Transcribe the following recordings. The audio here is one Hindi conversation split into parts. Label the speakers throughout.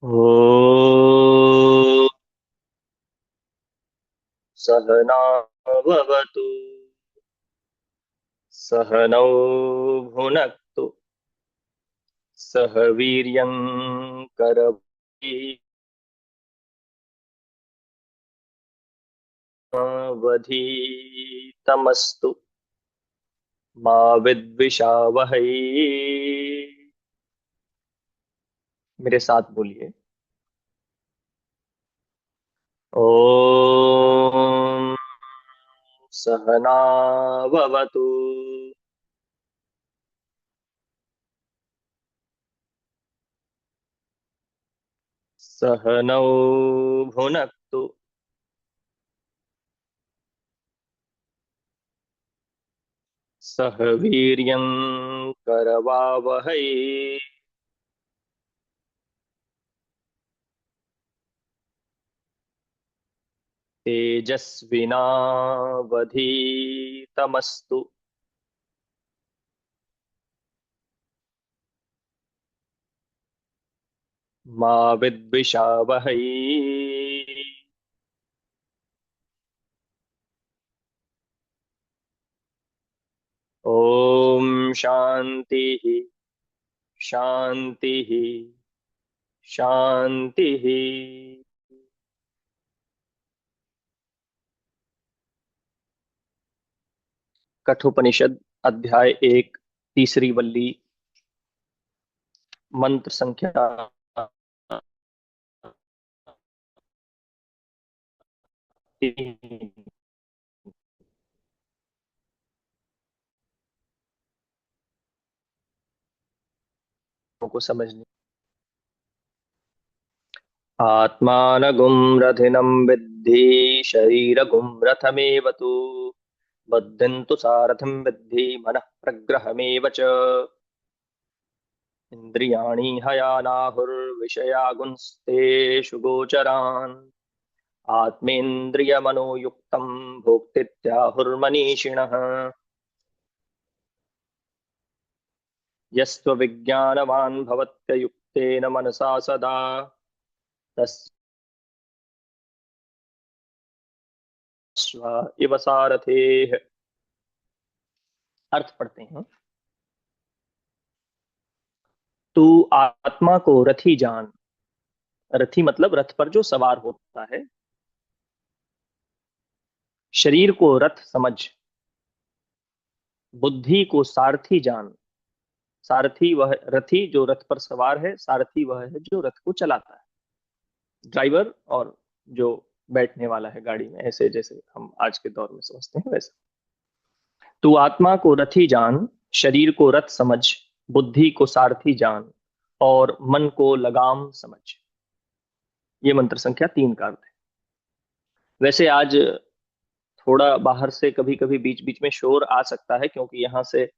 Speaker 1: ॐ सहनाववतु सहनौ भुनक्तु सह वीर्यं करवावहै तमस्तु मा विद्विषावहै। मेरे साथ बोलिए। ॐ सहनाववतु सहनौ भुनक्तु सह वीर्यं करवावहै तेजस्विनावधीतमस्तु मा विद्विषावहै। ओम शांति शांति शांति। कठोपनिषद अध्याय 1 तीसरी वल्ली मंत्र संख्या 3 को समझने। आत्मानगुं रथिनं विद्धि शरीरगुं रथमेव तु बुद्धिं तु सारथिं विद्धि मनः प्रग्रहमेव च। इन्द्रियाणि हयानाहुर्विषयागुंस्तेषु गोचरान् आत्मेन्द्रियमनोयुक्तं भोक्तीत्याहुर्मनीषिणः। यस्त्वविज्ञानवान् भवत्ययुक्तेन मनसा सदा तस्व इव सारथेः। अर्थ पढ़ते हैं। तू आत्मा को रथी जान। रथी मतलब रथ पर जो सवार होता है। शरीर को रथ समझ। बुद्धि को सारथी जान। सारथी वह रथी जो रथ पर सवार है, सारथी वह है जो रथ को चलाता है। ड्राइवर और जो बैठने वाला है गाड़ी में, ऐसे जैसे हम आज के दौर में समझते हैं वैसे। तू आत्मा को रथी जान, शरीर को रथ समझ, बुद्धि को सारथी जान और मन को लगाम समझ। ये मंत्र संख्या 3 का अर्थ है। वैसे आज थोड़ा बाहर से कभी कभी बीच बीच में शोर आ सकता है, क्योंकि यहाँ से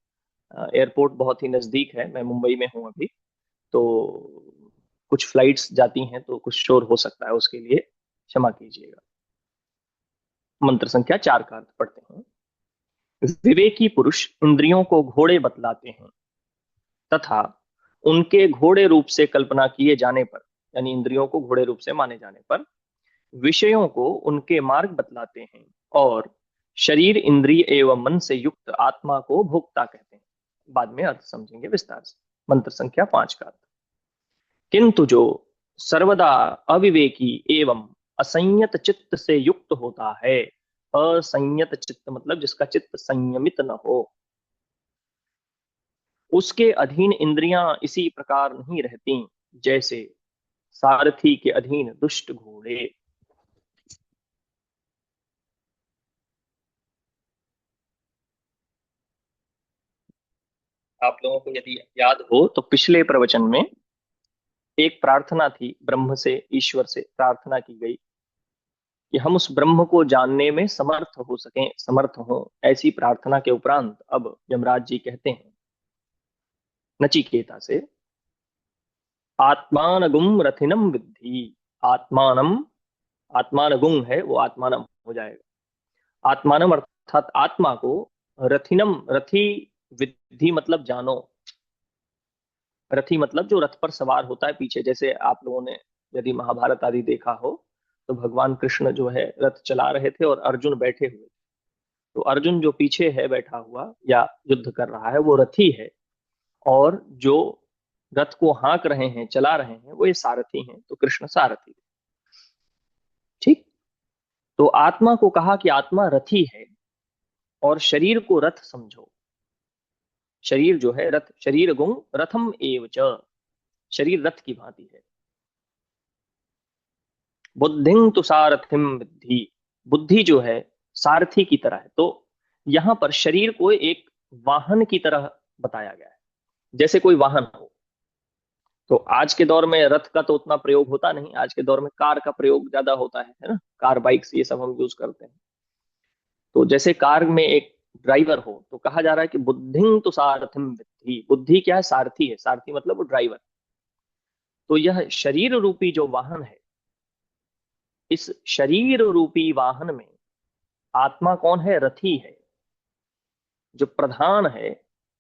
Speaker 1: एयरपोर्ट बहुत ही नजदीक है। मैं मुंबई में हूँ अभी, तो कुछ फ्लाइट्स जाती हैं तो कुछ शोर हो सकता है, उसके लिए क्षमा कीजिएगा। मंत्र संख्या 4 का अर्थ पढ़ते हैं। विवेकी पुरुष इंद्रियों को घोड़े बतलाते हैं तथा उनके घोड़े रूप से कल्पना किए जाने पर, यानी इंद्रियों को घोड़े रूप से माने जाने पर, विषयों को उनके मार्ग बतलाते हैं और शरीर इंद्रिय एवं मन से युक्त आत्मा को भोक्ता कहते हैं। बाद में अर्थ समझेंगे विस्तार से। मंत्र संख्या 5 का अर्थ। किंतु जो सर्वदा अविवेकी एवं असंयत चित्त से युक्त होता है, असंयत चित्त मतलब जिसका चित्त संयमित न हो, उसके अधीन इंद्रियां इसी प्रकार नहीं रहती जैसे सारथी के अधीन दुष्ट घोड़े। आप लोगों को यदि याद हो तो पिछले प्रवचन में एक प्रार्थना थी, ब्रह्म से, ईश्वर से प्रार्थना की गई कि हम उस ब्रह्म को जानने में समर्थ हो सकें, समर्थ हो। ऐसी प्रार्थना के उपरांत अब यमराज जी कहते हैं नचिकेता से, आत्मानगुम रथिनम विद्धि। आत्मानम, आत्मानगुम है वो आत्मानम हो जाएगा। आत्मानम अर्थात आत्मा को, रथिनम रथी, विद्धि मतलब जानो। रथी मतलब जो रथ पर सवार होता है पीछे, जैसे आप लोगों ने यदि महाभारत आदि देखा हो तो भगवान कृष्ण जो है रथ चला रहे थे और अर्जुन बैठे हुए थे। तो अर्जुन जो पीछे है बैठा हुआ या युद्ध कर रहा है वो रथी है, और जो रथ को हाँक रहे हैं, चला रहे हैं, वो ये सारथी हैं। तो कृष्ण सारथी। ठीक। तो आत्मा को कहा कि आत्मा रथी है, और शरीर को रथ समझो। शरीर जो है रथ, शरीर गुण रथम एव च, शरीर रथ की भांति है। बुद्धिं तु सारथिम विद्धि, बुद्धि जो है सारथी की तरह है। तो यहां पर शरीर को एक वाहन की तरह बताया गया है, जैसे कोई वाहन हो। तो आज के दौर में रथ का तो उतना प्रयोग होता नहीं, आज के दौर में कार का प्रयोग ज्यादा होता है ना, कार बाइक्स ये सब हम यूज करते हैं। तो जैसे कार में एक ड्राइवर हो, तो कहा जा रहा है कि बुद्धिं तो सारथिम विद्धि, बुद्धि क्या है? सारथी है। सारथी मतलब वो ड्राइवर। तो यह शरीर रूपी जो वाहन है, इस शरीर रूपी वाहन में आत्मा कौन है? रथी है। जो प्रधान है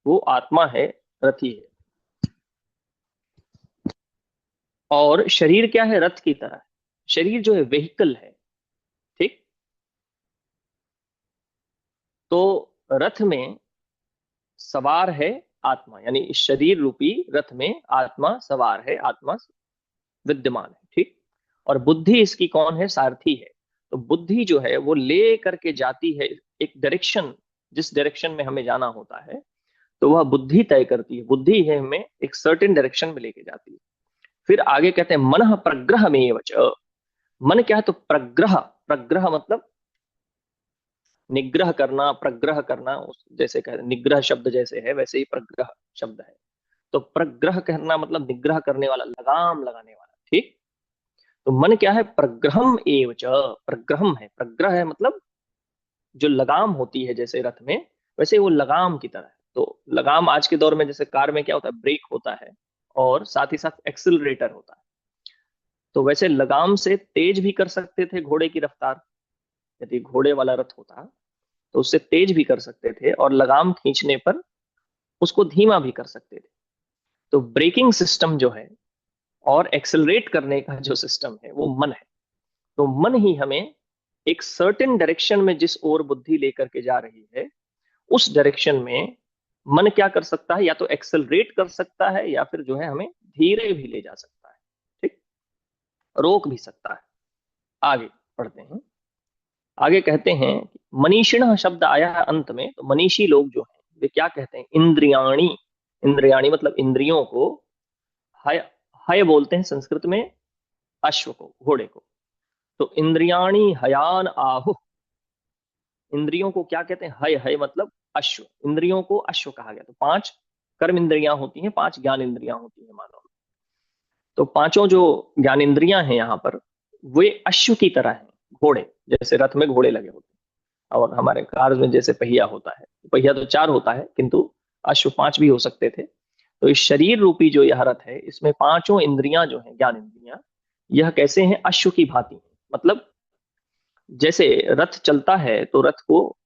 Speaker 1: वो आत्मा है, रथी है। और शरीर क्या है? रथ की तरह। शरीर जो है व्हीकल है। ठीक। तो रथ में सवार है आत्मा, यानी इस शरीर रूपी रथ में आत्मा सवार है, आत्मा विद्यमान है। ठीक। और बुद्धि इसकी कौन है? सारथी है। तो बुद्धि जो है वो ले करके जाती है एक डायरेक्शन, जिस डायरेक्शन में हमें जाना होता है, तो वह बुद्धि तय करती है। बुद्धि है हमें एक सर्टेन डायरेक्शन में लेके जाती है। फिर आगे कहते हैं मन प्रग्रह में वच। मन क्या है? तो प्रग्रह, प्रग्रह मतलब निग्रह करना, प्रग्रह करना। जैसे कहते निग्रह शब्द जैसे है, वैसे ही प्रग्रह शब्द है। तो प्रग्रह करना मतलब निग्रह करने वाला, लगाम लगाने वाला। ठीक। तो मन क्या है? प्रग्रहम एवच, प्रग्रहम है। प्रग्रह है मतलब जो लगाम होती है जैसे रथ में, वैसे वो लगाम की तरह है। तो लगाम आज के दौर में जैसे कार में क्या होता है? ब्रेक होता है, और साथ ही साथ एक्सिलरेटर होता है। तो वैसे लगाम से तेज भी कर सकते थे घोड़े की रफ्तार, यदि घोड़े वाला रथ होता तो उससे तेज भी कर सकते थे, और लगाम खींचने पर उसको धीमा भी कर सकते थे। तो ब्रेकिंग सिस्टम जो है और एक्सेलरेट करने का जो सिस्टम है वो मन है। तो मन ही हमें एक सर्टेन डायरेक्शन में जिस ओर बुद्धि लेकर के जा रही है, उस डायरेक्शन में मन क्या कर सकता है? या तो एक्सेलरेट कर सकता है, या फिर जो है हमें धीरे भी ले जा सकता है। ठीक। रोक भी सकता है। आगे पढ़ते हैं। आगे कहते हैं मनीषिण शब्द आया है अंत में। तो मनीषी लोग जो हैं वे क्या कहते हैं? इंद्रियाणी, इंद्रियाणी मतलब इंद्रियों को, हय, हय बोलते हैं संस्कृत में अश्व को, घोड़े को। तो इंद्रियाणी हयान आहु, इंद्रियों को क्या कहते हैं? हय, हय मतलब अश्व। इंद्रियों को अश्व कहा गया। तो 5 कर्म इंद्रियां होती हैं, 5 ज्ञान इंद्रियां होती हैं मानव। तो पांचों जो ज्ञान इंद्रियां हैं यहाँ पर, वे अश्व की तरह हैं, घोड़े जैसे। रथ में घोड़े लगे होते हैं, और हमारे कार में जैसे पहिया होता है, पहिया तो 4 होता है, किंतु अश्व 5 भी हो सकते थे। तो इस शरीर रूपी जो यह रथ है, इसमें पांचों इंद्रियां जो हैं, ज्ञान इंद्रियां, यह कैसे हैं? अश्व की भांति हैं। मतलब जैसे रथ चलता है तो रथ को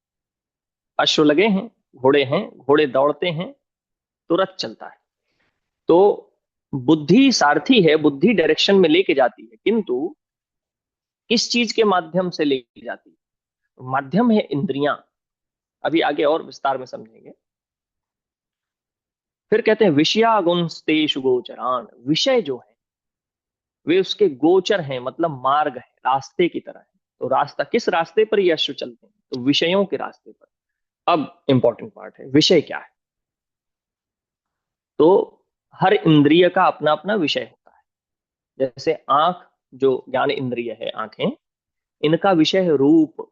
Speaker 1: अश्व लगे हैं, घोड़े हैं, घोड़े दौड़ते हैं, तो रथ चलता है। तो बुद्धि सारथी है, बुद्धि डायरेक्शन में लेके जाती है, किंतु किस चीज के माध्यम से लेके जाती है? माध्यम है इंद्रियां। अभी आगे और विस्तार में समझेंगे। फिर कहते हैं विषयागुंस्तेषु गोचरान, विषय जो है वे उसके गोचर हैं, मतलब मार्ग है, रास्ते की तरह है। तो रास्ता, किस रास्ते पर ये अश्व चलते हैं? तो विषयों के रास्ते पर। अब इंपॉर्टेंट पार्ट है, विषय क्या है? तो हर इंद्रिय का अपना अपना विषय होता है। जैसे आंख जो ज्ञान इंद्रिय है, आंखें, इनका विषय है रूप।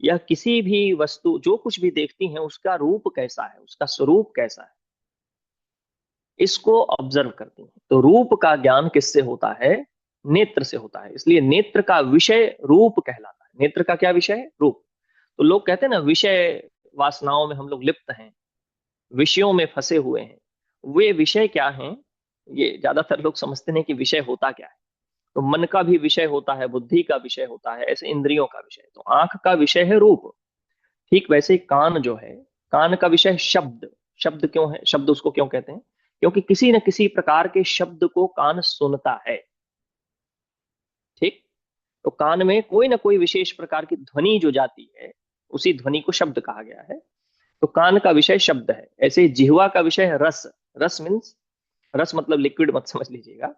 Speaker 1: यह किसी भी वस्तु जो कुछ भी देखती हैं उसका रूप कैसा है, उसका स्वरूप कैसा है, इसको ऑब्जर्व करती हैं। तो रूप का ज्ञान किससे होता है? नेत्र से होता है। इसलिए नेत्र का विषय रूप कहलाता है। नेत्र का क्या विषय है? रूप। तो लोग कहते हैं ना, विषय वासनाओं में हम लोग लिप्त हैं, विषयों में फंसे हुए हैं। वे विषय क्या हैं? ये ज्यादातर लोग समझते हैं कि विषय होता क्या है। तो मन का भी विषय होता है, बुद्धि का विषय होता है, ऐसे इंद्रियों का विषय। तो आंख का विषय है रूप। ठीक वैसे ही कान जो है, कान का विषय शब्द। शब्द क्यों है? शब्द उसको क्यों कहते हैं? क्योंकि किसी न किसी प्रकार के शब्द को कान सुनता है। तो कान में कोई ना कोई विशेष प्रकार की ध्वनि जो जाती है, उसी ध्वनि को शब्द कहा गया है। तो कान का विषय शब्द है। ऐसे ही जिह्वा का विषय है रस। रस मीन्स, रस मतलब लिक्विड मत समझ लीजिएगा।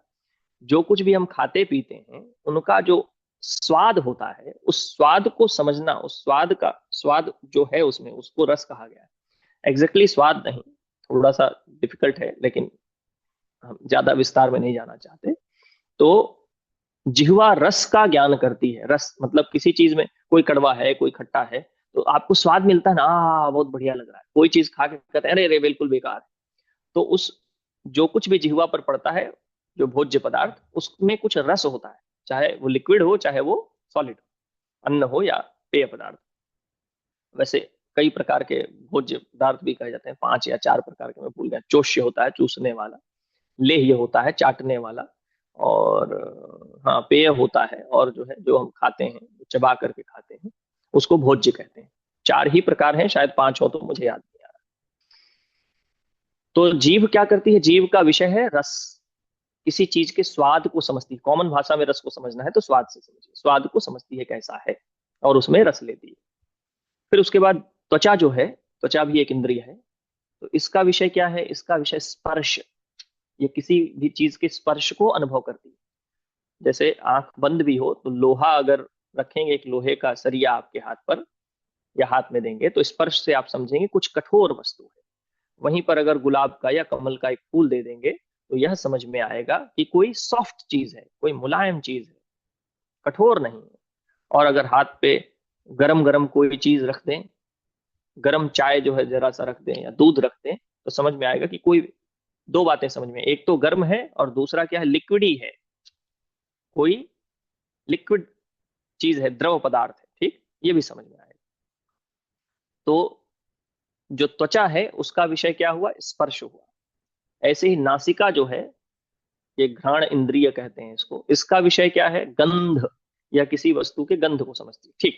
Speaker 1: जो कुछ भी हम खाते पीते हैं, उनका जो स्वाद होता है, उस स्वाद को समझना, उस स्वाद का स्वाद जो है उसमें, उसको रस कहा गया है। एग्जैक्टली स्वाद नहीं, थोड़ा सा डिफिकल्ट है, लेकिन हम ज्यादा विस्तार में नहीं जाना चाहते। तो जिह्वा रस का ज्ञान करती है। रस मतलब किसी चीज में कोई कड़वा है, कोई खट्टा है, तो आपको स्वाद मिलता है ना, बहुत बढ़िया लग रहा है। कोई चीज खा के कहते हैं अरे अरे बिल्कुल बेकार है। तो उस जो कुछ भी जिह्वा पर पड़ता है, जो भोज्य पदार्थ, उसमें कुछ रस होता है, चाहे वो लिक्विड हो चाहे वो सॉलिड हो, अन्न हो या पेय पदार्थ। वैसे कई प्रकार के भोज्य पदार्थ भी कहे जाते हैं, 5 या 4 प्रकार के, मैं भूल गया। चोष्य होता है चूसने वाला, लेह्य होता है चाटने वाला, और हाँ पेय होता है, और जो है जो हम खाते हैं, चबा करके खाते हैं, उसको भोज्य कहते हैं। 4 ही प्रकार हैं, शायद 5 हो तो मुझे याद नहीं आ रहा। तो जीभ क्या करती है? जीभ का विषय है रस। किसी चीज के स्वाद को समझती है। कॉमन भाषा में रस को समझना है तो स्वाद से समझिए। स्वाद को समझती है कैसा है, और उसमें रस लेती है। फिर उसके बाद त्वचा जो है, त्वचा भी एक इंद्रिय है। तो इसका विषय क्या है? इसका विषय स्पर्श। ये किसी भी चीज के स्पर्श को अनुभव करती है। जैसे आंख बंद भी हो तो लोहा अगर रखेंगे, एक लोहे का सरिया आपके हाथ पर या हाथ में देंगे, तो स्पर्श से आप समझेंगे कुछ कठोर वस्तु है। वहीं पर अगर गुलाब का या कमल का एक फूल दे देंगे, तो यह समझ में आएगा कि कोई सॉफ्ट चीज है, कोई मुलायम चीज है, कठोर नहीं है। और अगर हाथ पे गरम गरम कोई चीज रख दें, गरम चाय जो है जरा सा रख दें या दूध रख दें, तो समझ में आएगा कि कोई, दो बातें समझ में, एक तो गर्म है और दूसरा क्या है, लिक्विड ही है, कोई लिक्विड चीज है, द्रव पदार्थ है। ठीक, ये भी समझ में आएगा। तो जो त्वचा है उसका विषय क्या हुआ? स्पर्श हुआ। ऐसे ही नासिका जो है, ये घ्राण इंद्रिय कहते हैं इसको, इसका विषय क्या है? गंध, या किसी वस्तु के गंध को समझती है। ठीक,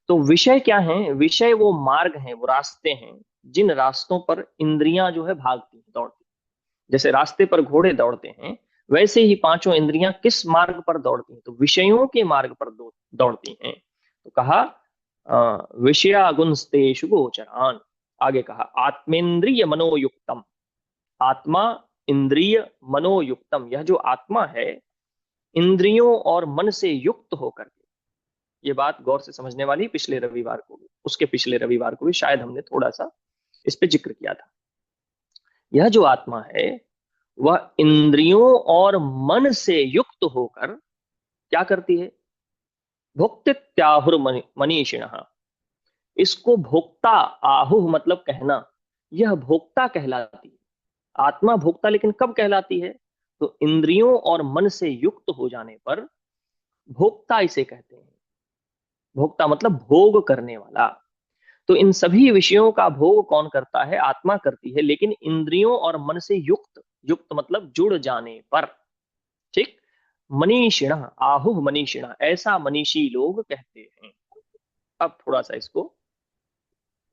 Speaker 1: तो विषय क्या है? विषय वो मार्ग हैं, वो रास्ते हैं, जिन रास्तों पर इंद्रियां जो है भागती हैं, दौड़ती हैं। जैसे रास्ते पर घोड़े दौड़ते हैं, वैसे ही पांचों इंद्रियां किस मार्ग पर दौड़ती हैं? तो विषयों के मार्ग पर दौड़ती हैं। तो कहा विषयागुंस्तेषु गोचरान। आगे कहा आत्मेन्द्रिय मनोयुक्तम। आत्मा इंद्रिय मनोयुक्तम, यह जो आत्मा है, इंद्रियों और मन से युक्त होकर के, ये बात गौर से समझने वाली। पिछले रविवार को भी, उसके पिछले रविवार को भी शायद हमने थोड़ा सा इस पे जिक्र किया था। यह जो आत्मा है, वह इंद्रियों और मन से युक्त होकर क्या करती है? भोक्तित्याहुर मनीषिण। इसको भोक्ता, आहुः मतलब कहना, यह भोक्ता कहलाती है। आत्मा भोक्ता लेकिन कब कहलाती है? तो इंद्रियों और मन से युक्त हो जाने पर भोक्ता इसे कहते हैं। भोक्ता मतलब भोग करने वाला। तो इन सभी विषयों का भोग कौन करता है? आत्मा करती है, लेकिन इंद्रियों और मन से युक्त, युक्त मतलब जुड़ जाने पर। ठीक, मनीषिण, आहुः मनीषिण, ऐसा मनीषी लोग कहते हैं। अब थोड़ा सा इसको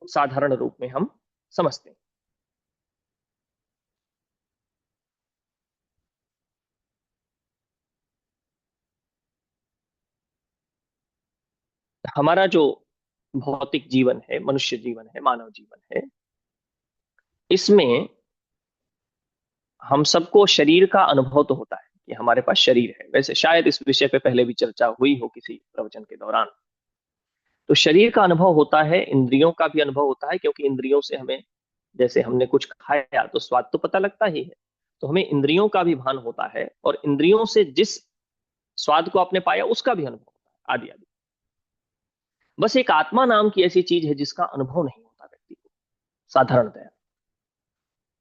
Speaker 1: साधारण रूप में हम समझते हैं। हमारा जो भौतिक जीवन है, मनुष्य जीवन है, मानव जीवन है, इसमें हम सबको शरीर का अनुभव तो होता है कि हमारे पास शरीर है। वैसे शायद इस विषय पे पहले भी चर्चा हुई हो किसी प्रवचन के दौरान। तो शरीर का अनुभव होता है, इंद्रियों का भी अनुभव होता है, क्योंकि इंद्रियों से हमें, जैसे हमने कुछ खाया तो स्वाद तो पता लगता ही है, तो हमें इंद्रियों का भी भान होता है, और इंद्रियों से जिस स्वाद को आपने पाया उसका भी अनुभव होता है, आदि आदि। बस एक आत्मा नाम की ऐसी चीज है जिसका अनुभव नहीं होता व्यक्ति को साधारणतया।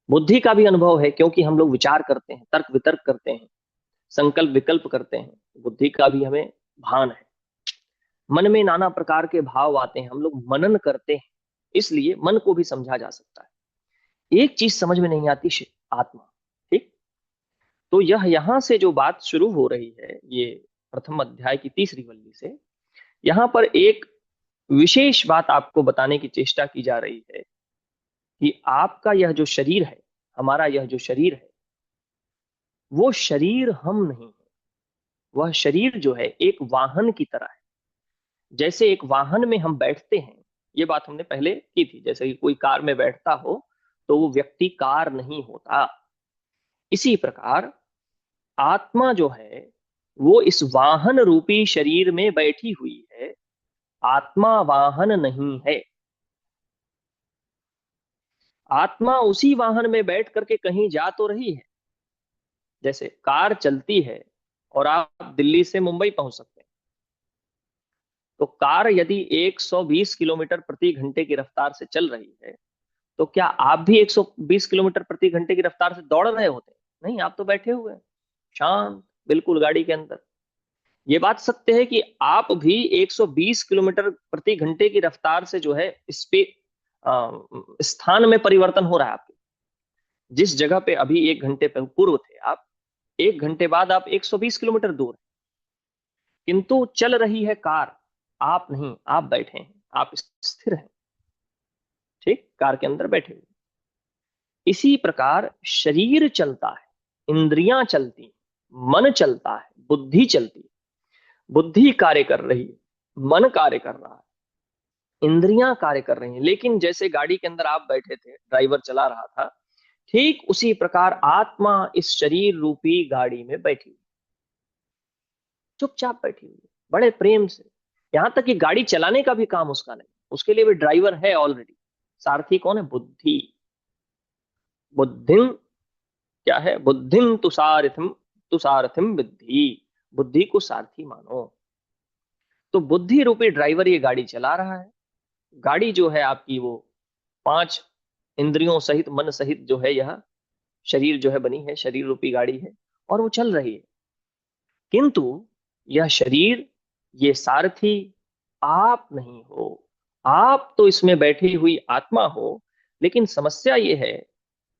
Speaker 1: बुद्धि का भी अनुभव है, क्योंकि हम लोग विचार करते हैं, तर्क वितर्क करते हैं, संकल्प विकल्प करते हैं, बुद्धि का भी हमें भान है। मन में नाना प्रकार के भाव आते हैं, हम लोग मनन करते हैं, इसलिए मन को भी समझा जा सकता है। एक चीज समझ में नहीं आती, आत्मा। ठीक, तो यह यहां से जो बात शुरू हो रही है, ये प्रथम अध्याय की तीसरी वल्ली से, यहां पर एक विशेष बात आपको बताने की चेष्टा की जा रही है कि आपका यह जो शरीर है, हमारा यह जो शरीर है, वो शरीर हम नहीं है, वह शरीर जो है एक वाहन की तरह है। जैसे एक वाहन में हम बैठते हैं, ये बात हमने पहले की थी, जैसे कि कोई कार में बैठता हो तो वो व्यक्ति कार नहीं होता। इसी प्रकार आत्मा जो है वो इस वाहन रूपी शरीर में बैठी हुई है, आत्मा वाहन नहीं है। आत्मा उसी वाहन में बैठ करके कहीं जा तो रही है। जैसे कार चलती है और आप दिल्ली से मुंबई पहुंच सकते हैं, तो कार यदि 120 किलोमीटर प्रति घंटे की रफ्तार से चल रही है, तो क्या आप भी 120 किलोमीटर प्रति घंटे की रफ्तार से दौड़ रहे होते? नहीं, आप तो बैठे हुए हैं शांत बिल्कुल गाड़ी के अंदर। ये बात सत्य है कि आप भी 120 किलोमीटर प्रति घंटे की रफ्तार से जो है स्थान में परिवर्तन हो रहा है आपके। जिस जगह पे अभी 1 घंटे पूर्व थे आप, 1 घंटे बाद आप 120 किलोमीटर दूर हैं। किंतु चल रही है कार, आप नहीं, आप बैठे हैं, आप स्थिर हैं, ठीक, कार के अंदर बैठे हुए। इसी प्रकार शरीर चलता है, इंद्रियां चलती हैं, मन चलता है, बुद्धि चलती है। बुद्धि कार्य कर रही है, मन कार्य कर रहा है, इंद्रियां कार्य कर रही हैं। लेकिन जैसे गाड़ी के अंदर आप बैठे थे, ड्राइवर चला रहा था, ठीक उसी प्रकार आत्मा इस शरीर रूपी गाड़ी में बैठी हुई, चुपचाप बैठी हुई है, बड़े प्रेम से। यहां तक कि गाड़ी चलाने का भी काम उसका नहीं, उसके लिए भी ड्राइवर है ऑलरेडी। सारथी कौन है? बुद्धि। बुद्धिम क्या है? बुद्धिम तुसारथिम, तुसारथिम बुद्धि। बुद्धि को सारथी मानो। तो बुद्धि रूपी ड्राइवर ये गाड़ी चला रहा है। गाड़ी जो है आपकी वो 5 इंद्रियों सहित, मन सहित जो है, यह शरीर जो है बनी है, शरीर रूपी गाड़ी है और वो चल रही है। किंतु यह शरीर, ये सारथी आप नहीं हो। आप तो इसमें बैठी हुई आत्मा हो, लेकिन समस्या ये है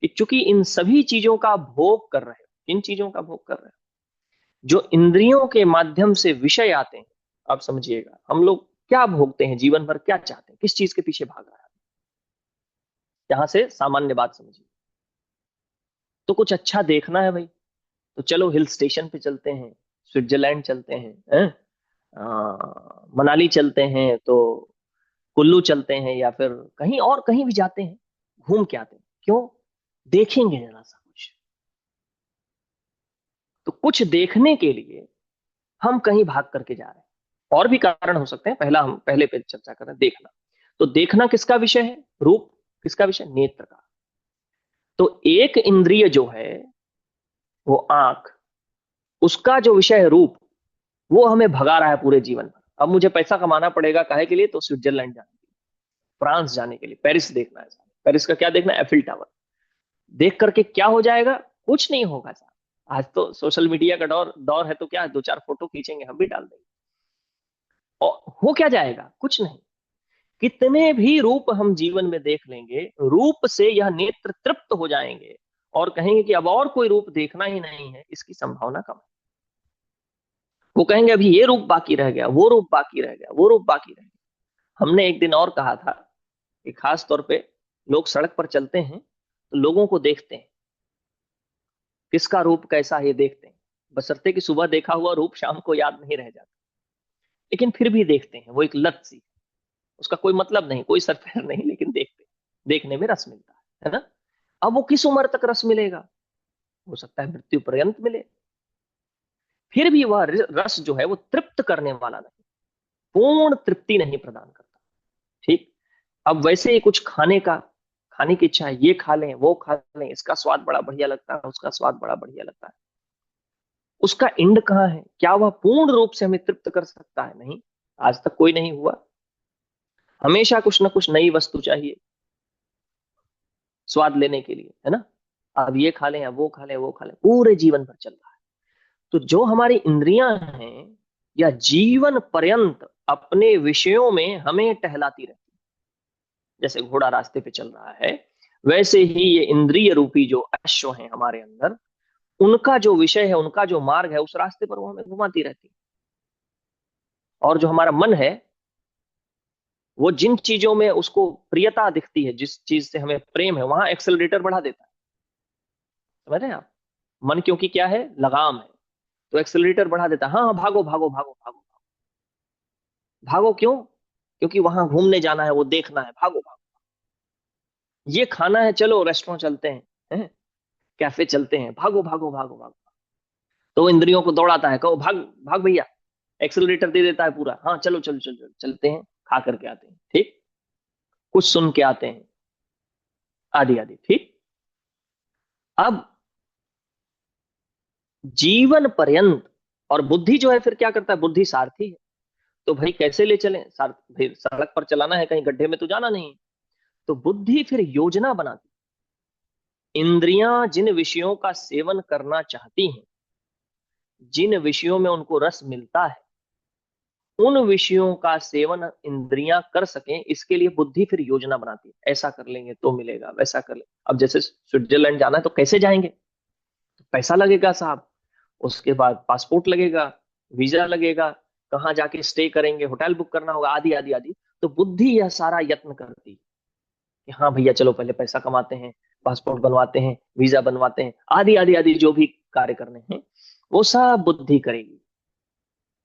Speaker 1: कि चूंकि इन सभी चीजों का भोग कर रहे हो, इन चीजों का भोग कर रहे हो, जो इंद्रियों के माध्यम से विषय आते हैं। आप समझिएगा, हम लोग क्या भोगते हैं जीवन भर, क्या चाहते हैं, किस चीज के पीछे भाग रहा है? यहां से सामान्य बात समझिए। तो कुछ अच्छा देखना है भाई, तो चलो हिल स्टेशन पे चलते हैं, स्विट्जरलैंड चलते हैं, मनाली चलते हैं, तो कुल्लू चलते हैं, या फिर कहीं और कहीं भी जाते हैं, घूम के आते हैं। क्यों? देखेंगे जरा सा कुछ। तो कुछ देखने के लिए हम कहीं भाग करके जा रहे हैं। और भी कारण हो सकते हैं, पहला हम पहले पे चर्चा कर रहे हैं, देखना। तो देखना किसका विषय है? रूप। किसका विषय? नेत्र का। तो एक इंद्रिय जो है वो आंख, उसका जो विषय है रूप, वो हमें भगा रहा है पूरे जीवन भर। अब मुझे पैसा कमाना पड़ेगा, काहे के लिए? तो स्विट्जरलैंड जाने के लिए, फ्रांस जाने के लिए, पेरिस देखना है। पेरिस का क्या देखना है? Eiffel tower. देख करके क्या हो जाएगा? कुछ नहीं होगा साहब। आज तो सोशल मीडिया का दौर दौर है, तो क्या 2-4 फोटो खींचेंगे, हम भी डाल देंगे, और हो क्या जाएगा? कुछ नहीं। कितने भी रूप हम जीवन में देख लेंगे, रूप से यह नेत्र तृप्त हो जाएंगे और कहेंगे कि अब और कोई रूप देखना ही नहीं है, इसकी संभावना कम है। वो कहेंगे अभी ये रूप बाकी रह गया, वो रूप बाकी रह गया, वो रूप बाकी रह गया। हमने एक दिन और कहा था कि खास तौर पे लोग सड़क पर चलते हैं तो लोगों को देखते हैं, किसका रूप कैसा है ये देखते हैं, बशर्ते कि सुबह देखा हुआ रूप शाम को याद नहीं रह जाता, लेकिन फिर भी देखते हैं। वो एक लत सी, उसका कोई मतलब नहीं, कोई सरफेर नहीं, लेकिन देखते हैं। देखने में रस मिलता है ना? अब वो किस उम्र तक रस मिलेगा? हो सकता है मृत्यु पर्यंत मिले। फिर भी वह रस जो है वो तृप्त करने वाला नहीं, पूर्ण तृप्ति नहीं प्रदान करता। ठीक। अब वैसे ही कुछ खाने का, खाने की इच्छा है, ये खा लें, वो खा लें, इसका स्वाद बड़ा बढ़िया लगता है, उसका स्वाद बड़ा बढ़िया लगता है, उसका इंड कहाँ है? क्या वह पूर्ण रूप से हमें तृप्त कर सकता है? नहीं, आज तक कोई नहीं हुआ। हमेशा कुछ ना कुछ नई वस्तु चाहिए स्वाद लेने के लिए, है ना? अब ये खा लें, अब वो खा लें, वो खा लें, पूरे जीवन भर चल रहा है। तो जो हमारी इंद्रियां हैं, या जीवन पर्यंत अपने विषयों में हमें टहलाती रहती है। जैसे घोड़ा रास्ते पे चल रहा है, वैसे ही ये इंद्रिय रूपी जो अश्व हैं हमारे अंदर, उनका जो विषय है, उनका जो मार्ग है, उस रास्ते पर वो हमें घुमाती रहती है। और जो हमारा मन है, वो जिन चीजों में उसको प्रियता दिखती है, जिस चीज से हमें प्रेम है, वहां एक्सेलरेटर बढ़ा देता है। समझ रहे हैं आप? मन क्योंकि क्या है? लगाम है। तो एक्सेलरेटर बढ़ा देता है, हाँ हाँ भागो भागो भागो भागो। भागो क्यों? क्योंकि वहां घूमने जाना है, वो देखना है, भागो भागो। ये खाना है, चलो रेस्टोरेंट चलते हैं, कैफे चलते हैं, भागो भागो भागो भागो। तो इंद्रियों को दौड़ाता है, कहो भाग भाग भैया, एक्सेलरेटर दे देता है पूरा, हाँ चलो चलो चलो चलो चलते हैं, खा करके आते हैं, ठीक, कुछ सुन के आते हैं, आदि आदि, ठीक। अब जीवन पर्यंत, और बुद्धि जो है फिर क्या करता है, बुद्धि सारथी है। तो भाई कैसे ले चलें, भाई सड़क पर चलाना है, कहीं गड्ढे में तो जाना नहीं है। तो बुद्धि फिर योजना बनाती। इंद्रियां जिन विषयों का सेवन करना चाहती हैं, जिन विषयों में उनको रस मिलता है, उन विषयों का सेवन इंद्रियां कर सकें, इसके लिए बुद्धि फिर योजना बनाती है, ऐसा कर लेंगे तो मिलेगा, वैसा कर लेंगे। अब जैसे स्विट्जरलैंड जाना है तो कैसे जाएंगे, पैसा लगेगा साहब, उसके बाद पासपोर्ट लगेगा, वीजा लगेगा, कहाँ जाके स्टे करेंगे, होटल बुक करना होगा, आदि आदि आदि। तो बुद्धि यह सारा यत्न करती है कि हाँ भैया चलो पहले पैसा कमाते हैं, पासपोर्ट बनवाते हैं, वीजा बनवाते हैं, आदि आदि आदि जो भी कार्य करने हैं, वो सब बुद्धि करेगी।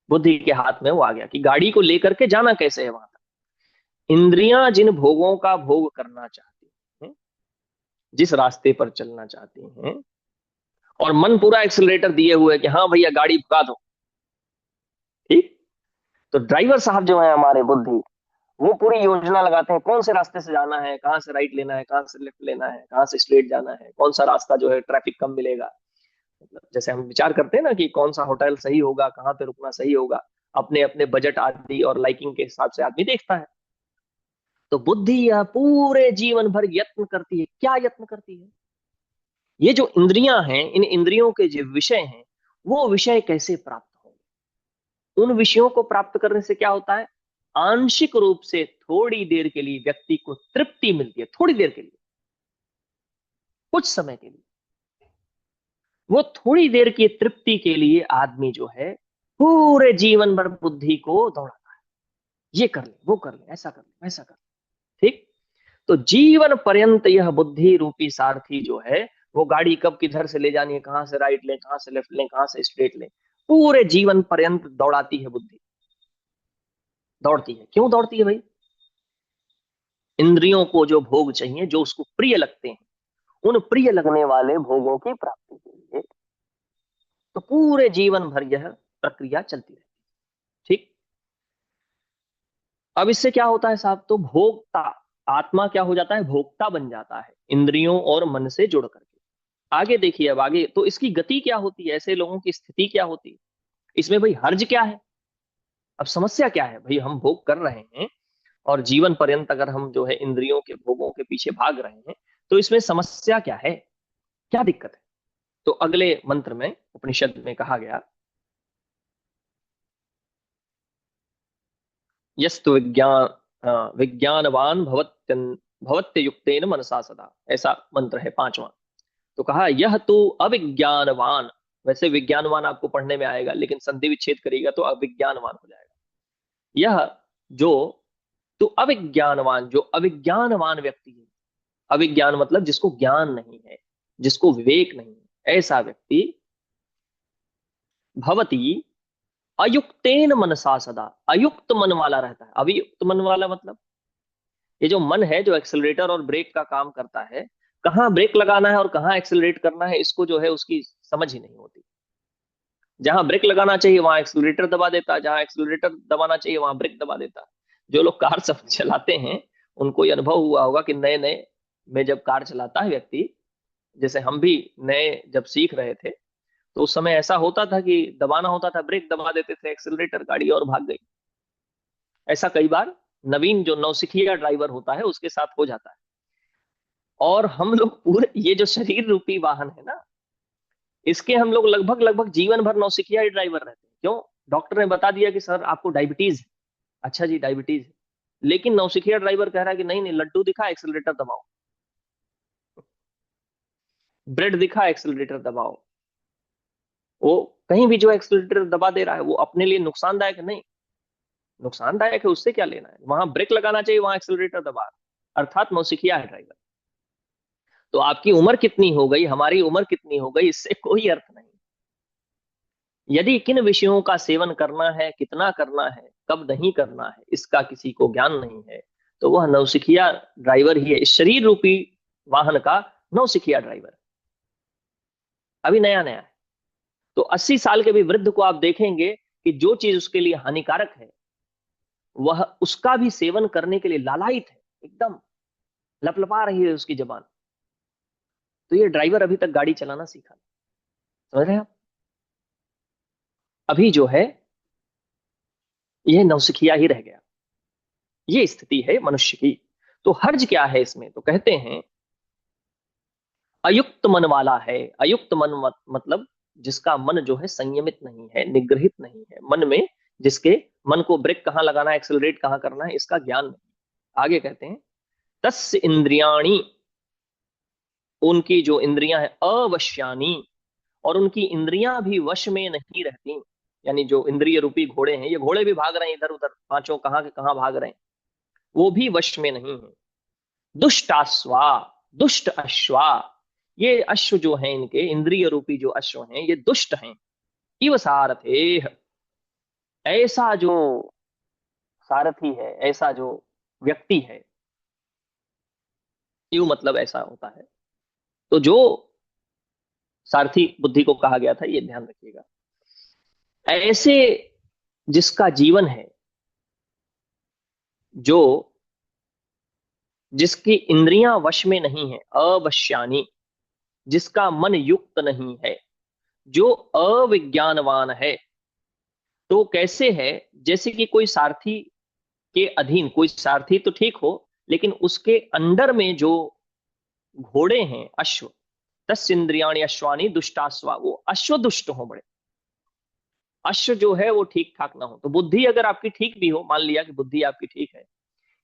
Speaker 1: बुद्धि के हाथ में वो आ गया कि गाड़ी को लेकर के जाना कैसे है वहां तक। इंद्रियां जिन भोगों का भोग करना चाहती हैं, जिस रास्ते पर चलना चाहती हैं, और मन पूरा एक्सेलरेटर दिए हुए है कि हाँ भैया गाड़ी भगा दो, ठीक। तो ड्राइवर साहब जो है हमारे बुद्धि, वो पूरी योजना लगाते हैं, कौन से रास्ते से जाना है, कहाँ से राइट लेना है, कहाँ से लेफ्ट लेना है, कहाँ से स्ट्रेट जाना है, कौन सा रास्ता जो है ट्रैफिक कम मिलेगा। मतलब जैसे हम विचार करते हैं ना कि कौन सा होटल सही होगा, कहाँ पे रुकना सही होगा, अपने अपने बजट आदि और लाइकिंग के हिसाब से आदमी देखता है। तो बुद्धि यह पूरे जीवन भर यत्न करती है, क्या यत्न करती है, ये जो इंद्रियां हैं, इन इंद्रियों के जो विषय हैं, वो विषय कैसे प्राप्त होंगे। उन विषयों को प्राप्त करने से क्या होता है, आंशिक रूप से थोड़ी देर के लिए व्यक्ति को तृप्ति मिलती है, थोड़ी देर के लिए, कुछ समय के लिए। वो थोड़ी देर की तृप्ति के लिए आदमी जो है पूरे जीवन भर बुद्धि को दौड़ाता है, ये कर ले, वो कर ले, ऐसा कर ले, वैसा कर ले, ठीक। तो जीवन पर्यंत यह बुद्धि रूपी सारथी जो है, वो गाड़ी कब किधर से ले जानी है, कहां से राइट लें, कहां से लेफ्ट लें, कहां से स्ट्रेट लें, पूरे जीवन पर्यंत दौड़ाती है बुद्धि। दौड़ती है, क्यों दौड़ती है भाई, इंद्रियों को जो भोग चाहिए, जो उसको प्रिय लगते हैं, उन प्रिय लगने वाले भोगों की प्राप्ति के लिए। तो पूरे जीवन भर यह प्रक्रिया चलती रहती है, ठीक। अब इससे क्या होता है साहब, तो भोक्ता, आत्मा क्या हो जाता है, भोक्ता बन जाता है, इंद्रियों और मन से जुड़ करके। आगे देखिए, अब आगे तो इसकी गति क्या होती है, ऐसे लोगों की स्थिति क्या होती है, इसमें भाई हर्ज क्या है। अब समस्या क्या है भाई, हम भोग कर रहे हैं और जीवन पर्यंत अगर हम जो है इंद्रियों के भोगों के पीछे भाग रहे हैं, तो इसमें समस्या क्या है, क्या दिक्कत है। तो अगले मंत्र में, उपनिषद में कहा गया, यस्तु विज्ञानवान भवत्य युक्तेन मनसा सदा, ऐसा मंत्र है पांचवा। तो कहा यह तो अविज्ञानवान, वैसे विज्ञानवान आपको पढ़ने में आएगा, लेकिन संधि विच्छेद करेगा तो अविज्ञानवान हो जाएगा। यह जो, तो अविज्ञानवान, जो अविज्ञानवान व्यक्ति है, अविज्ञान मतलब जिसको ज्ञान नहीं है, जिसको विवेक नहीं है, ऐसा व्यक्ति भवती अयुक्तेन मनसा सदा, अयुक्त मन वाला रहता है। अवियुक्त मन वाला मतलब, ये जो मन है, जो एक्सेलरेटर और ब्रेक का काम करता है, कहाँ ब्रेक लगाना है और कहाँ एक्सेलरेट करना है, इसको जो है उसकी समझ ही नहीं होती। जहां ब्रेक लगाना चाहिए वहां एक्सेलरेटर दबा देता है, जहां एक्सेलरेटर दबाना चाहिए वहां ब्रेक दबा देता है। जो लोग कार सब चलाते हैं, उनको ये अनुभव हुआ होगा कि नए नए में जब कार चलाता है व्यक्ति, जैसे हम भी नए जब सीख रहे थे, तो उस समय ऐसा होता था कि दबाना होता था, ब्रेक दबा देते थे, एक्सेलरेटर, गाड़ी और भाग गई। ऐसा कई बार नवीन जो नौसिखिया ड्राइवर होता है उसके साथ हो जाता है। और हम लोग पूरे, ये जो शरीर रूपी वाहन है ना, इसके हम लोग लगभग लगभग जीवन भर नौसिखिया ही ड्राइवर रहते हैं। क्यों? डॉक्टर ने बता दिया कि सर आपको डायबिटीज है। अच्छा जी, डायबिटीज है, लेकिन नौसिखिया ड्राइवर कह रहा है कि नहीं नहीं, लड्डू दिखा एक्सेलरेटर दबाओ, ब्रेड दिखा एक्सेलरेटर दबाओ। वो कहीं भी जो एक्सेलरेटर दबा दे रहा है, वो अपने लिए नुकसानदायक है? नहीं, नुकसानदायक है, उससे क्या लेना है, वहां ब्रेक लगाना चाहिए, वहां एक्सेलरेटर दबा, अर्थात नौसिखिया है ड्राइवर। तो आपकी उम्र कितनी हो गई, हमारी उम्र कितनी हो गई, इससे कोई अर्थ नहीं। यदि किन विषयों का सेवन करना है, कितना करना है, कब नहीं करना है, इसका किसी को ज्ञान नहीं है, तो वह नौसिखिया ड्राइवर ही है। इस शरीर रूपी वाहन का नौसिखिया ड्राइवर अभी नया नया है। तो 80 साल के भी वृद्ध को आप देखेंगे कि जो चीज उसके लिए हानिकारक है वह उसका भी सेवन करने के लिए लालायित है, एकदम लपलपा रही है उसकी जबान। तो ये ड्राइवर अभी तक गाड़ी चलाना सीखा नहीं। समझ रहे हैं आप? अभी जो है यह नौसिखिया ही रह गया। ये स्थिति है मनुष्य की। तो हर्ज क्या है इसमें? तो कहते हैं अयुक्त मन वाला है। अयुक्त मन मतलब जिसका मन जो है संयमित नहीं है, निग्रहित नहीं है, मन में जिसके मन को ब्रेक कहाँ लगाना है, एक्सेलरेट कहाँ करना है, इसका ज्ञान नहीं। आगे कहते हैं तस्य इंद्रियाणी, उनकी जो इंद्रियां हैं अवश्यानी, और उनकी इंद्रियां भी वश में नहीं रहती। यानी जो इंद्रिय रूपी घोड़े हैं, ये घोड़े भी भाग रहे हैं इधर उधर, पांचों कहाँ के कहाँ भाग रहे हैं, वो भी वश में नहीं है। दुष्टाश्वा, दुष्ट अश्वा, ये अश्व जो हैं, इनके इंद्रिय रूपी जो अश्व हैं ये दुष्ट हैं। इव सारथे, ऐसा जो सारथी है, ऐसा जो व्यक्ति है, इव मतलब ऐसा होता है। तो जो सारथी बुद्धि को कहा गया था, ये ध्यान रखिएगा। ऐसे जिसका जीवन है, जो जिसकी इंद्रियां वश में नहीं है, अवश्यानी, जिसका मन युक्त नहीं है, जो अविज्ञानवान है। तो कैसे है? जैसे कि कोई सारथी के अधीन, कोई सारथी तो ठीक हो, लेकिन उसके अंडर में जो घोड़े हैं, अश्व, तस्इंद्रियाणि अश्वानी दुष्टाश्वा, वो अश्व दुष्ट हो बड़े। अश्व जो है वो ठीक ठाक ना हो। तो बुद्धि अगर आपकी ठीक भी हो, मान लिया कि बुद्धि आपकी ठीक है,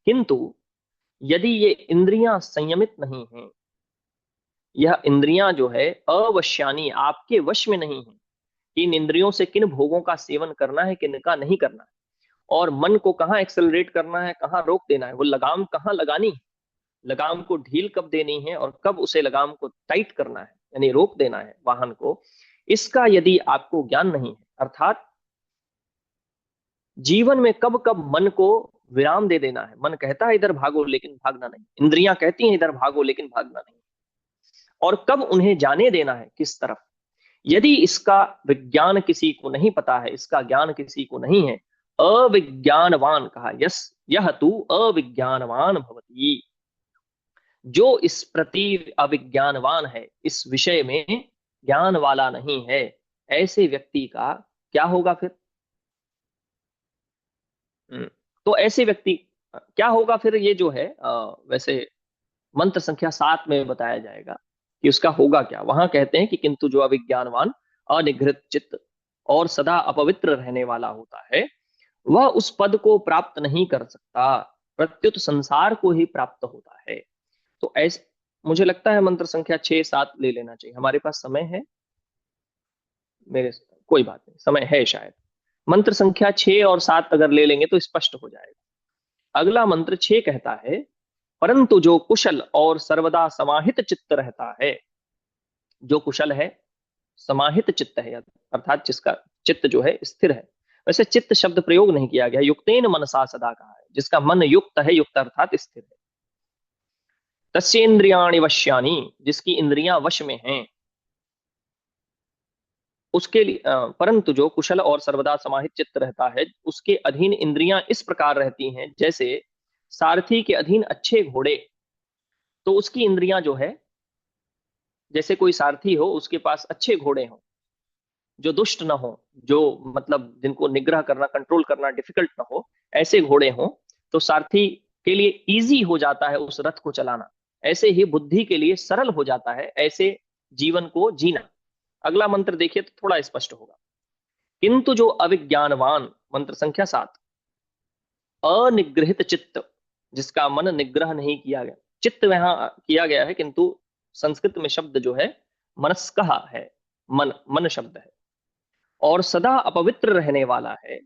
Speaker 1: किंतु यदि ये इंद्रियां संयमित नहीं है, यह इंद्रियां जो है अवश्यानी, आपके वश में नहीं है, इन इंद्रियों से किन भोगों का सेवन करना है, किन का नहीं करना है, और मन को कहाँ एक्सेलरेट करना है, कहाँ रोक देना है, वो लगाम कहाँ लगानी है, लगाम को ढील कब देनी है और कब उसे लगाम को टाइट करना है, यानी रोक देना है वाहन को, इसका यदि आपको ज्ञान नहीं है, अर्थात जीवन में कब कब मन को विराम दे देना है। मन कहता है इधर भागो, लेकिन भागना नहीं, इंद्रियां कहती हैं इधर भागो, लेकिन भागना नहीं, और कब उन्हें जाने देना है किस तरफ, यदि इसका विज्ञान किसी को नहीं पता है, इसका ज्ञान किसी को नहीं है, अविज्ञानवान कहा, यस यह तू अविज्ञानवान भवती, जो इस प्रति अविज्ञानवान है, इस विषय में ज्ञान वाला नहीं है, ऐसे व्यक्ति का क्या होगा फिर? तो ऐसे व्यक्ति क्या होगा फिर? ये जो है वैसे मंत्र संख्या 7 में बताया जाएगा कि उसका होगा क्या। वहां कहते हैं कि किंतु जो अविज्ञानवान, अनिगृहित चित्त और सदा अपवित्र रहने वाला होता है, वह उस पद को प्राप्त नहीं कर सकता, प्रत्युत संसार को ही प्राप्त होता है। तो ऐसे मुझे लगता है मंत्र संख्या 6-7 ले लेना चाहिए। हमारे पास समय है मेरे? कोई बात नहीं, समय है शायद। मंत्र संख्या 6 और 7 अगर ले लेंगे तो स्पष्ट हो जाएगा। अगला मंत्र 6 कहता है परंतु जो कुशल और सर्वदा समाहित चित्त रहता है, जो कुशल है, समाहित चित्त है, अर्थात जिसका चित्त जो है स्थिर है। वैसे चित्त शब्द प्रयोग नहीं किया गया, युक्तेन मनसा सदा कहा है, जिसका मन युक्त है, युक्त अर्थात स्थिर है। तस्येन्द्रियाणि वश्यानि, जिसकी इंद्रियां वश में हैं, उसके लिए परंतु जो कुशल और सर्वदा समाहित चित्त रहता है, उसके अधीन इंद्रियां इस प्रकार रहती हैं जैसे सारथी के अधीन अच्छे घोड़े। तो उसकी इंद्रियां जो है, जैसे कोई सारथी हो, उसके पास अच्छे घोड़े हों जो दुष्ट ना हो, जो मतलब जिनको निग्रह करना, कंट्रोल करना डिफिकल्ट ना हो, ऐसे घोड़े हों, तो सारथी के लिए इजी हो जाता है उस रथ को चलाना। ऐसे ही बुद्धि के लिए सरल हो जाता है ऐसे जीवन को जीना। अगला मंत्र देखिए तो थोड़ा स्पष्ट होगा। किंतु जो अविज्ञानवान, मंत्र संख्या 7, अनिग्रहित चित्त, जिसका मन निग्रह नहीं किया गया, चित्त वहां किया गया है किंतु संस्कृत में शब्द जो है मनस्कह है, मन, मन शब्द है, और सदा अपवित्र रहने वाला है,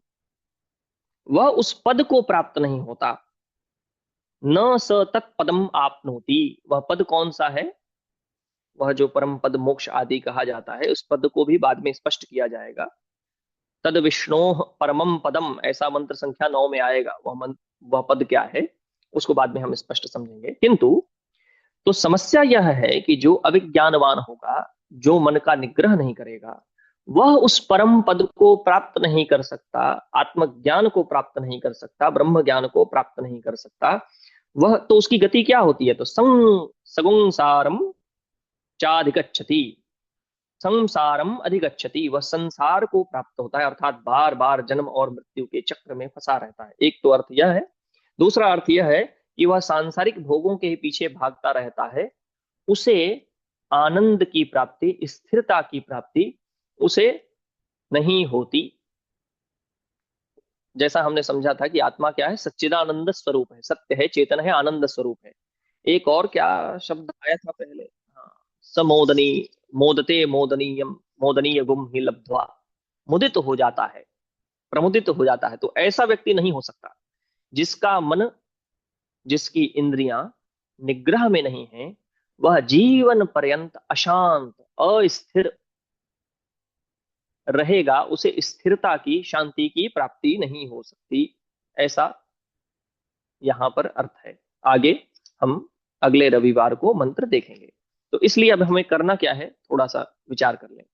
Speaker 1: वह उस पद को प्राप्त नहीं होता। न स तत्पदम आपनोति, वह पद कौन सा है? वह जो परम पद मोक्ष आदि कहा जाता है, उस पद को भी बाद में स्पष्ट किया जाएगा। तद विष्णो परमम पदम, ऐसा मंत्र संख्या 9 में आएगा। वह मंत्र, वह पद क्या है उसको बाद में हम स्पष्ट समझेंगे। किंतु तो समस्या यह है कि जो अविज्ञानवान होगा, जो मन का निग्रह नहीं करेगा, वह उस परम पद को प्राप्त नहीं कर सकता, आत्मज्ञान को प्राप्त नहीं कर सकता, ब्रह्म ज्ञान को प्राप्त नहीं कर सकता। वह तो उसकी गति क्या होती है? तो संसारम चाधिगच्छति, संसारम अधिगच्छति, वह संसार को प्राप्त होता है, अर्थात बार बार जन्म और मृत्यु के चक्र में फंसा रहता है। एक तो अर्थ यह है। दूसरा अर्थ यह है कि वह सांसारिक भोगों के पीछे भागता रहता है। उसे आनंद की प्राप्ति, स्थिरता की प्राप्ति उसे नहीं होती। जैसा हमने समझा था कि आत्मा क्या है? सच्चिदानंद स्वरूप है, सत्य है, चेतन है, आनंद स्वरूप है। एक और क्या शब्द आया था पहले? हाँ, समोदनी, मोदते मोदनीयम, मोदनीय गुम ही लब्ध्वा, मुदित हो जाता है, प्रमुदित हो जाता है। तो ऐसा व्यक्ति नहीं हो सकता जिसका मन, जिसकी इंद्रियां निग्रह में नहीं है। वह जीवन पर्यंत अशांत, अस्थिर रहेगा, उसे स्थिरता की, शांति की प्राप्ति नहीं हो सकती। ऐसा यहां पर अर्थ है। आगे हम अगले रविवार को मंत्र देखेंगे। तो इसलिए अब हमें करना क्या है, थोड़ा सा विचार कर लें।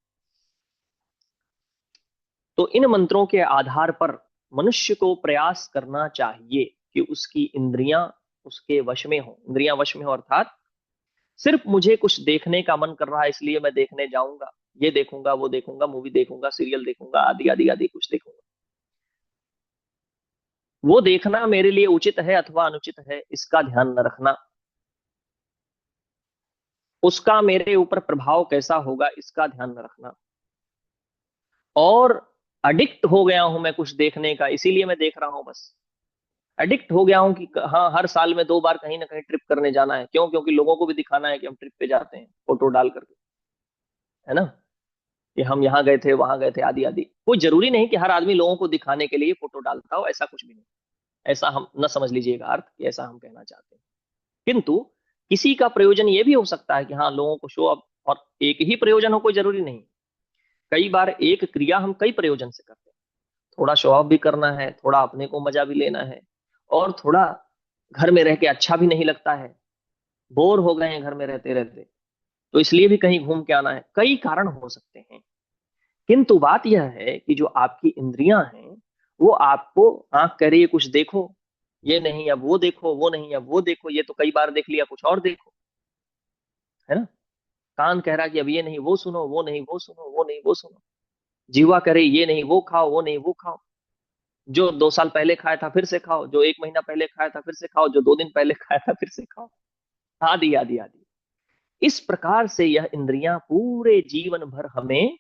Speaker 1: तो इन मंत्रों के आधार पर मनुष्य को प्रयास करना चाहिए कि उसकी इंद्रियां उसके वश में हो। इंद्रियां वश में हो अर्थात सिर्फ मुझे कुछ देखने का मन कर रहा है इसलिए मैं देखने जाऊंगा, ये देखूंगा, वो देखूंगा, मूवी देखूंगा, सीरियल देखूंगा, आदि आदि आदि कुछ देखूंगा। वो देखना मेरे लिए उचित है अथवा अनुचित है, इसका ध्यान न रखना। उसका मेरे ऊपर प्रभाव कैसा होगा, इसका ध्यान न रखना। और अडिक्ट हो गया हूं मैं कुछ देखने का, इसीलिए मैं देख रहा हूं बस। एडिक्ट हो गया हूं कि हाँ, हर साल में 2 बार कहीं ना कहीं ट्रिप करने जाना है। क्यों? क्योंकि लोगों को भी दिखाना है कि हम ट्रिप पे जाते हैं, फोटो डाल करके, है ना, कि हम यहाँ गए थे, वहां गए थे, आदि आदि। कोई जरूरी नहीं कि हर आदमी लोगों को दिखाने के लिए फोटो डालता हो, ऐसा कुछ भी नहीं। ऐसा हम न समझ लीजिएगा अर्थ कि ऐसा हम कहना चाहते हैं। किंतु किसी का प्रयोजन ये भी हो सकता है कि हाँ, लोगों को शो अप, और एक ही प्रयोजन हो, कोई जरूरी नहीं। कई बार एक क्रिया हम कई प्रयोजन से करते हैं। थोड़ा शो ऑफ भी करना है, थोड़ा अपने को मजा भी लेना है, और थोड़ा घर में रह के अच्छा भी नहीं लगता है, बोर हो गए हैं घर में रहते रहते, तो इसलिए भी कहीं घूम के आना है। कई कारण हो सकते हैं। किंतु बात यह है कि जो आपकी इंद्रियां हैं, वो आपको, आंख कह रही है कुछ देखो, ये नहीं अब वो देखो, वो नहीं अब वो देखो, ये तो कई बार देख लिया, कुछ और देखो, है ना। कान कह रहा कि अब ये नहीं वो सुनो, वो नहीं वो सुनो, वो नहीं वो सुनो। जीवा कह रही ये नहीं वो खाओ, वो नहीं वो खाओ। जो 2 साल पहले खाया था फिर से खाओ, जो 1 महीना पहले खाया था फिर से खाओ, जो 2 दिन पहले खाया था फिर से खाओ, आदि आदि आदि। इस प्रकार से यह इंद्रियां पूरे जीवन भर हमें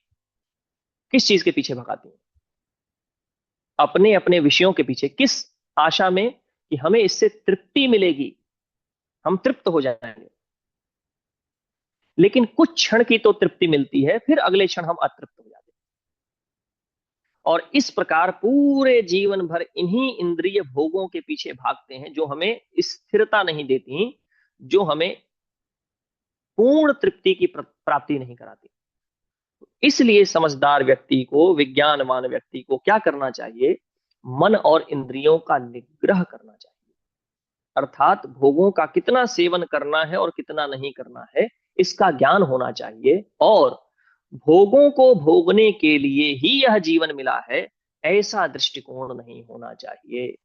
Speaker 1: किस चीज के पीछे भगाती हैं? अपने अपने विषयों के पीछे। किस आशा में? कि हमें इससे तृप्ति मिलेगी, हम तृप्त हो जाएंगे। लेकिन कुछ क्षण की तो तृप्ति मिलती है, फिर अगले क्षण हम अतृप्त हो जाते हैं। और इस प्रकार पूरे जीवन भर इन्हीं इंद्रिय भोगों के पीछे भागते हैं, जो हमें स्थिरता नहीं देती, जो हमें पूर्ण तृप्ति की प्राप्ति नहीं कराती। इसलिए समझदार व्यक्ति को, विज्ञानवान व्यक्ति को क्या करना चाहिए? मन और इंद्रियों का निग्रह करना चाहिए। अर्थात भोगों का कितना सेवन करना है और कितना नहीं करना है, इसका ज्ञान होना चाहिए। और भोगों को भोगने के लिए ही यह जीवन मिला है, ऐसा दृष्टिकोण नहीं होना चाहिए।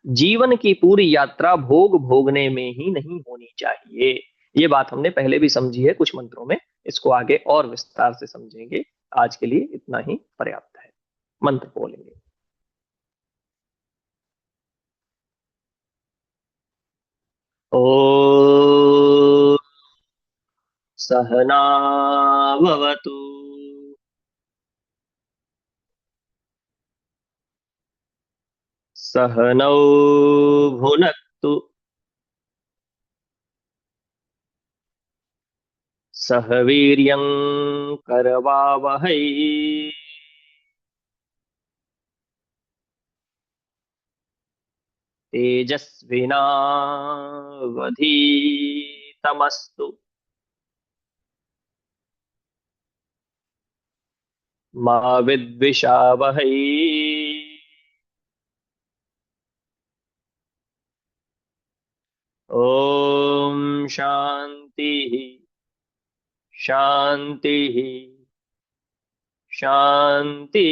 Speaker 1: जीवन की पूरी यात्रा भोग भोगने में ही नहीं होनी चाहिए। ये बात हमने पहले भी समझी है कुछ मंत्रों में, इसको आगे और विस्तार से समझेंगे। आज के लिए इतना ही पर्याप्त है। मंत्र बोलेंगे। ओ सहनावतु, सहनौ भुनक्तु, सह वीर्यं करवावहै, तेजस्विनावधीतमस्तु। मा विद्विषावहै। ओम शांति शांति शांति।